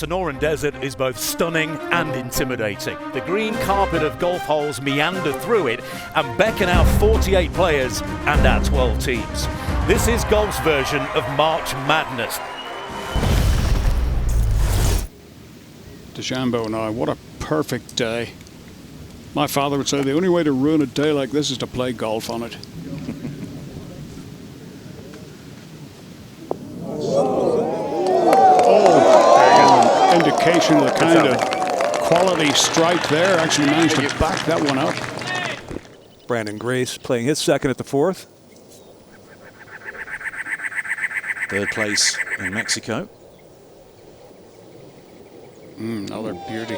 Sonoran Desert is both stunning and intimidating. The green carpet of golf holes meander through it and beckon out 48 players and our 12 teams. This is golf's version of March Madness. DeChambeau and I, what a perfect day. My father would say the only way to ruin a day like this is to play golf on it. Indication of the kind of quality strike there. Actually managed to back that one up. Brandon Grace playing his second at the fourth. Third place in Mexico. Another beauty.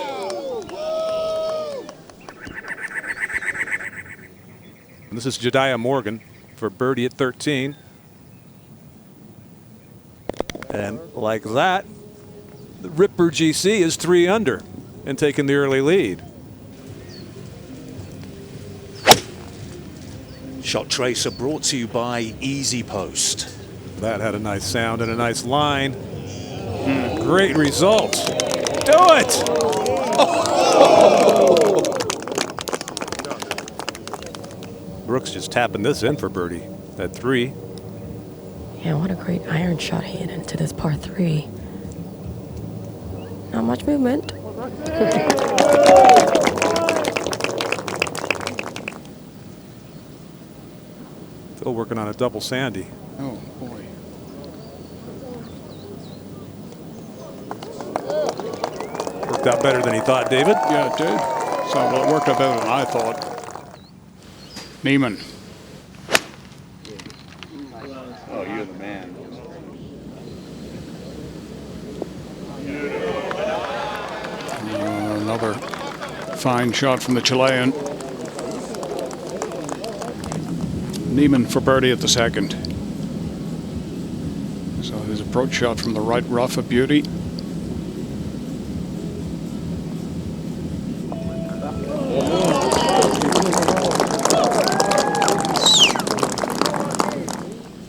And this is Jediah Morgan for birdie at 13. And like that, the Ripper GC is 3 under and taking the early lead. Shot Tracer brought to you by Easy Post. That had a nice sound and a nice line. Great result. Do it! Oh. Brooks just tapping this in for birdie at 3. Yeah, what a great iron shot he hit into this par 3. Not much movement. Still working on a double Sandy. Oh, boy. Worked out better than he thought, David. Yeah, it did. So, well, it worked out better than I thought. Neiman. Oh, you're the man. Another fine shot from the Chilean. Neiman for birdie at the second. So his approach shot from the right rough, a beauty.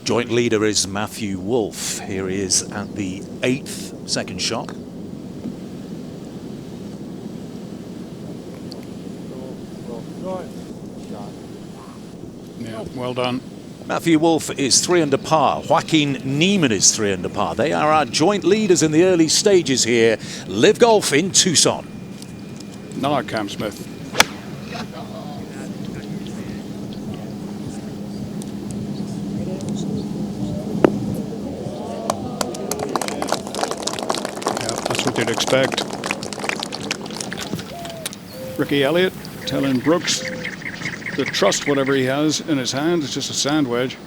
Joint leader is Matthew Wolff. Here he is at the 8th second shot. Yeah, well done. Matthew Wolff is 3 under par. Joaquin Neiman is 3 under par. They are our joint leaders in the early stages here. LIV Golf in Tucson. Now Cam Smith. That's what you'd expect. Ricky Elliott telling Brooks to trust whatever he has in his hand. It's just a sand wedge.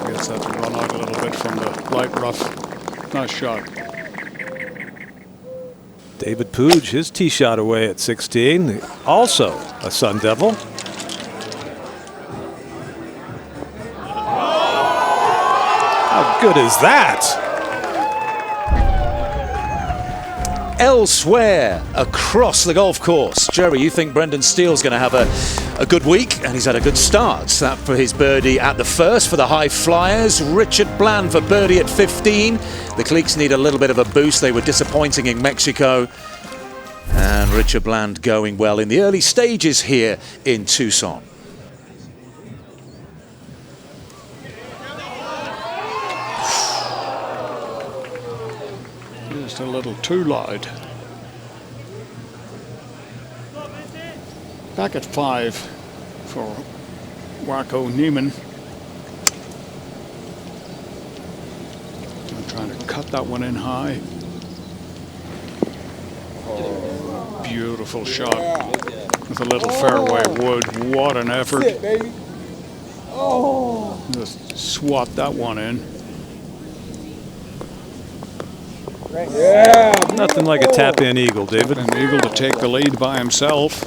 Gets that to run out a little bit from the light rough. Nice shot. David Pooj, his tee shot away at 16. Also a Sun Devil. How good is that? Elsewhere across the golf course. Jerry, you think Brendan Steele's going to have a good week, and he's had a good start. That for his birdie at the first for the high flyers. Richard Bland for birdie at 15. The Cleeks need a little bit of a boost. They were disappointing in Mexico. And Richard Bland going well in the early stages here in Tucson. Just a little too loud. Back at 5 for Joaquin Neiman. I'm trying to cut that one in high. Oh, beautiful shot with a little fairway wood. What an effort. Just swat that one in. Yeah. Nothing like a tap-in eagle, David. An eagle to take the lead by himself.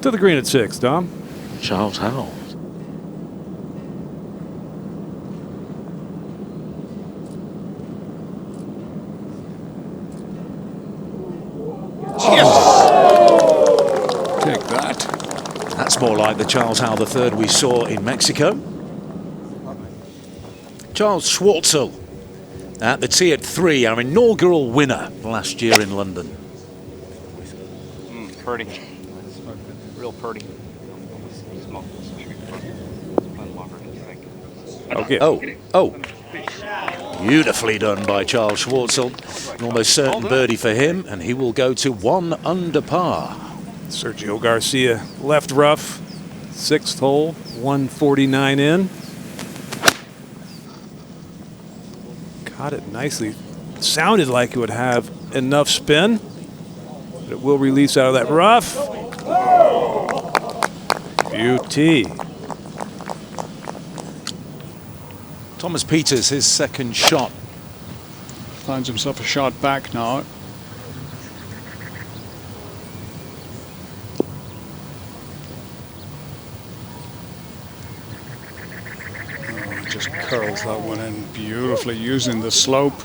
To the green at 6, Dom. Charles Howell. that. That's more like the Charles Howell III we saw in Mexico. Charles Schwartzel at the tee at 3, our inaugural winner last year in London. Pretty. Real pretty. Okay. Oh. Beautifully done by Charles Schwartzel. An almost certain birdie for him, and he will go to 1 under par. Sergio Garcia left rough, 6th hole, 149 in. Caught it nicely. Sounded like it would have enough spin, but it will release out of that rough. Beauty. Thomas Pieters, his second shot. Finds himself a shot back now. Just curls that one in beautifully using the slope,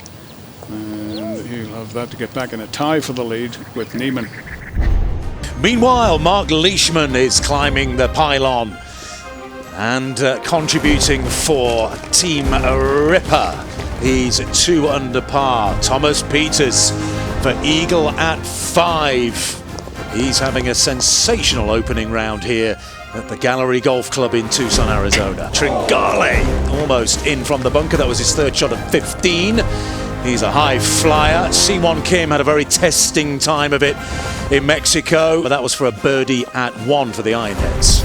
and he'll have that to get back in a tie for the lead with Neiman. Meanwhile, Mark Leishman is climbing the pylon and contributing for Team Ripper. He's 2 under par. Thomas Pieters for Eagle at 5. He's having a sensational opening round here at the Gallery Golf Club in Tucson, Arizona. Tringale almost in from the bunker. That was his 3rd shot at 15. He's a high flyer. C1 Kim had a very testing time of it in Mexico, but that was for a birdie at 1 for the Ironheads.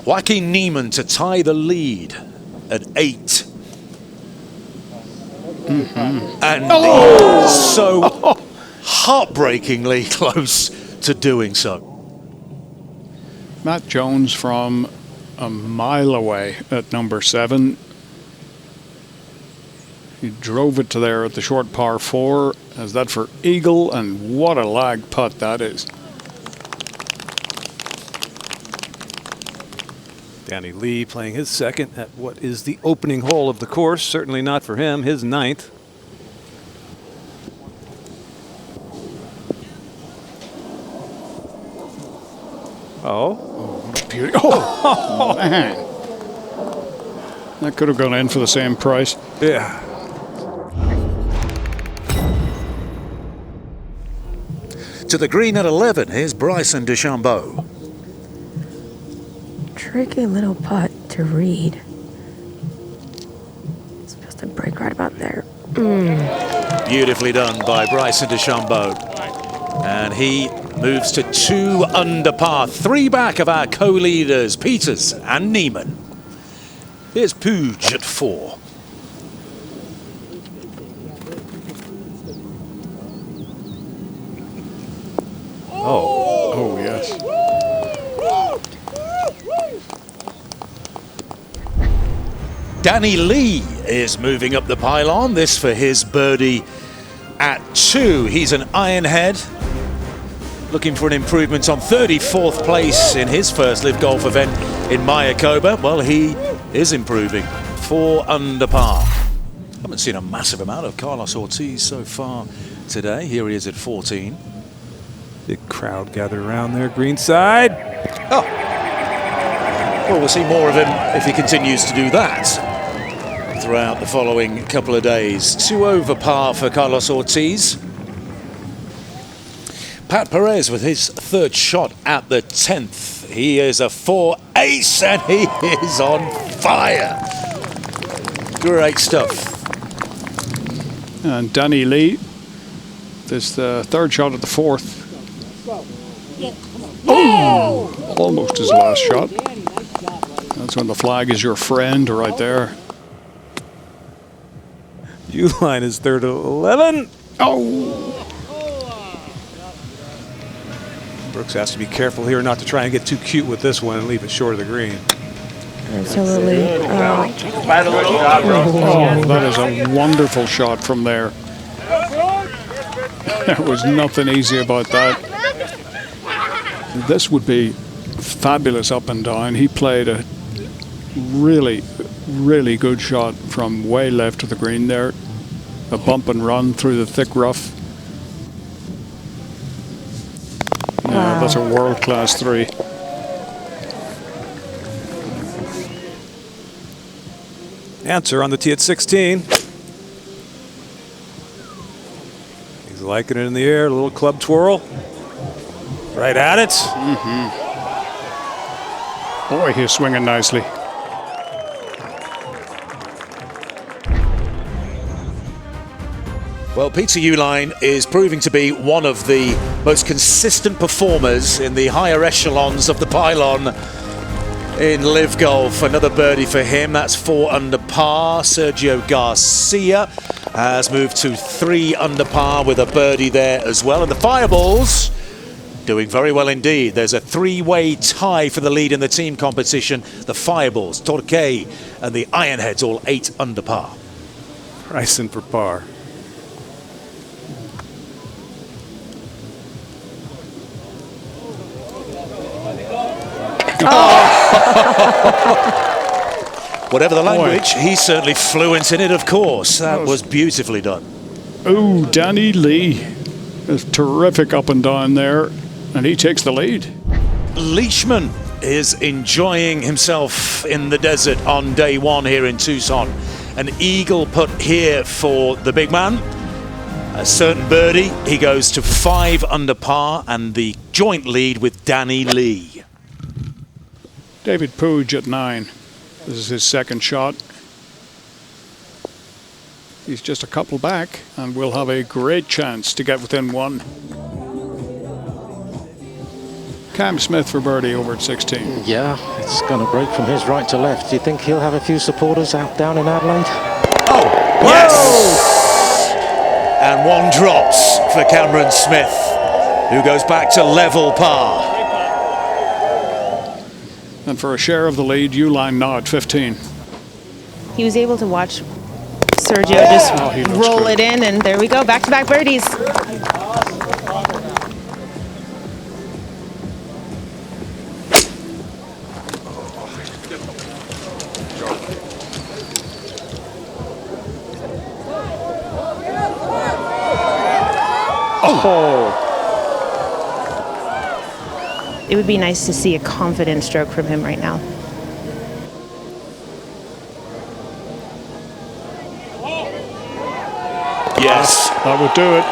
Joaquin Niemann to tie the lead at 8. And so heartbreakingly close to doing so. Matt Jones from a mile away at number 7. He drove it to there at the short par 4. As that for Eagle, and what a lag putt that is. Danny Lee playing his 2nd at what is the opening hole of the course. Certainly not for him, his 9th. Oh, what a beauty. Oh, man. That could have gone in for the same price. Yeah. To the green at 11, here's Bryson DeChambeau. Tricky little putt to read. It's supposed to break right about there. Beautifully done by Bryson DeChambeau. And he moves to 2 under par. 3 back of our co-leaders, Pieters and Niemann. Here's Puig at 4. Oh, yes. Danny Lee is moving up the pylon. This for his birdie at 2. He's an ironhead, looking for an improvement on 34th place in his first LIV Golf event in Mayakoba. Well, he is improving. 4 under par. Haven't seen a massive amount of Carlos Ortiz so far today. Here he is at 14. Big crowd gathered around there, greenside. Oh. Well, we'll see more of him if he continues to do that throughout the following couple of days. 2 over par for Carlos Ortiz. Pat Perez with his 3rd shot at the 10th. He is a 4 ace and he is on fire. Great stuff. And Danny Lee, this the 3rd shot at the 4th. Oh, almost his last shot. That's when the flag is your friend right there. Uline is 3rd at 11. Oh! Brooks has to be careful here not to try and get too cute with this one and leave it short of the green. Absolutely. Oh, that is a wonderful shot from there. There was nothing easy about that. This would be fabulous up and down. He played a really, really good shot from way left of the green there. A bump and run through the thick rough. Yeah, that's a world-class 3. Answer on the tee at 16. He's liking it in the air, a little club twirl. Right at it. Boy, he's swinging nicely. Well, Peter Uihlein is proving to be one of the most consistent performers in the higher echelons of the pylon in LIV Golf. Another birdie for him. That's 4 under par. Sergio Garcia has moved to 3 under par with a birdie there as well. And the Fireballs doing very well indeed. There's a 3-way tie for the lead in the team competition. The Fireballs, Torquay and the Ironheads all 8 under par. Pricing for par. Whatever the language, he's certainly fluent in it, of course. That was beautifully done. Oh, Danny Lee is terrific up and down there, and he takes the lead. LEISHMAN is enjoying himself in the desert on day 1 here in Tucson. An eagle putt here for the big man. A certain birdie. He goes to 5 under par and the joint lead with Danny Lee. David Puig at 9. This is his second shot. He's just a couple back and will have a great chance to get within 1. Cam Smith for birdie over at 16. Yeah, it's going to break from his right to left. Do you think he'll have a few supporters out down in Adelaide? Oh, yes! And 1 drops for Cameron Smith, who goes back to level par. And for a share of the lead, Uihlein now at 15. He was able to watch Sergio just roll it in, and there we go, back-to-back birdies. Oh! It would be nice to see a confident stroke from him right now. Yes. That would do it.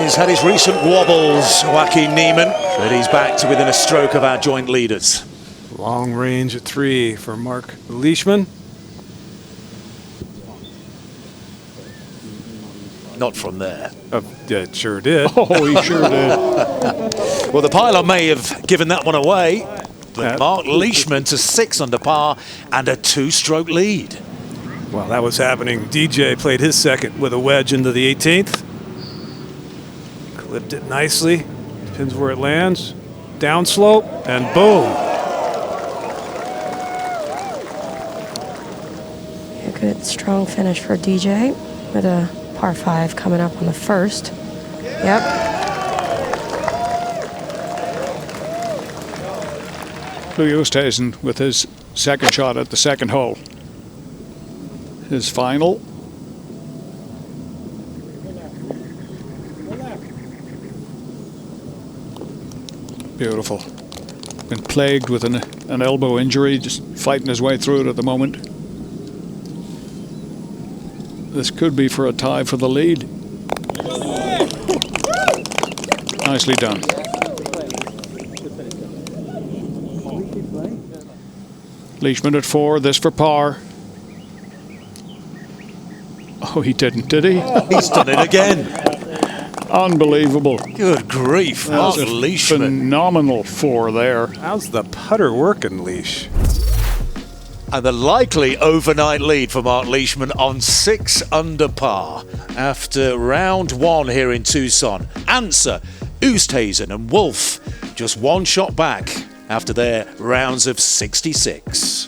He's had his recent wobbles, Joaquin Niemann, but he's back to within a stroke of our joint leaders. Long range at 3 for Mark LEISHMAN. Not from there. Yeah, it sure did. Oh, he sure did. Well, the pylon may have given that one away, but Mark LEISHMAN to 6 under par and a 2-stroke lead. Well, that was happening. DJ played his second with a wedge into the 18th. Clipped it nicely. Depends where it lands. Downslope, and boom. A good, strong finish for DJ with a par 5 coming up on the 1st. Yep. Louis Oosthuizen with his second shot at the second hole. His final. Beautiful. Been plagued with an elbow injury, just fighting his way through it at the moment. This could be for a tie for the lead. Nicely done. LEISHMAN at 4, this for par. Oh, he didn't, did he? He's done it again. Unbelievable. Good grief, Mark That's a LEISHMAN. phenomenal 4 there. How's the putter working, Leish? And the likely overnight lead for Mark LEISHMAN on 6 under par after round 1 here in Tucson. Answer, Oosthuizen and Wolf just 1 shot back after their rounds of 66.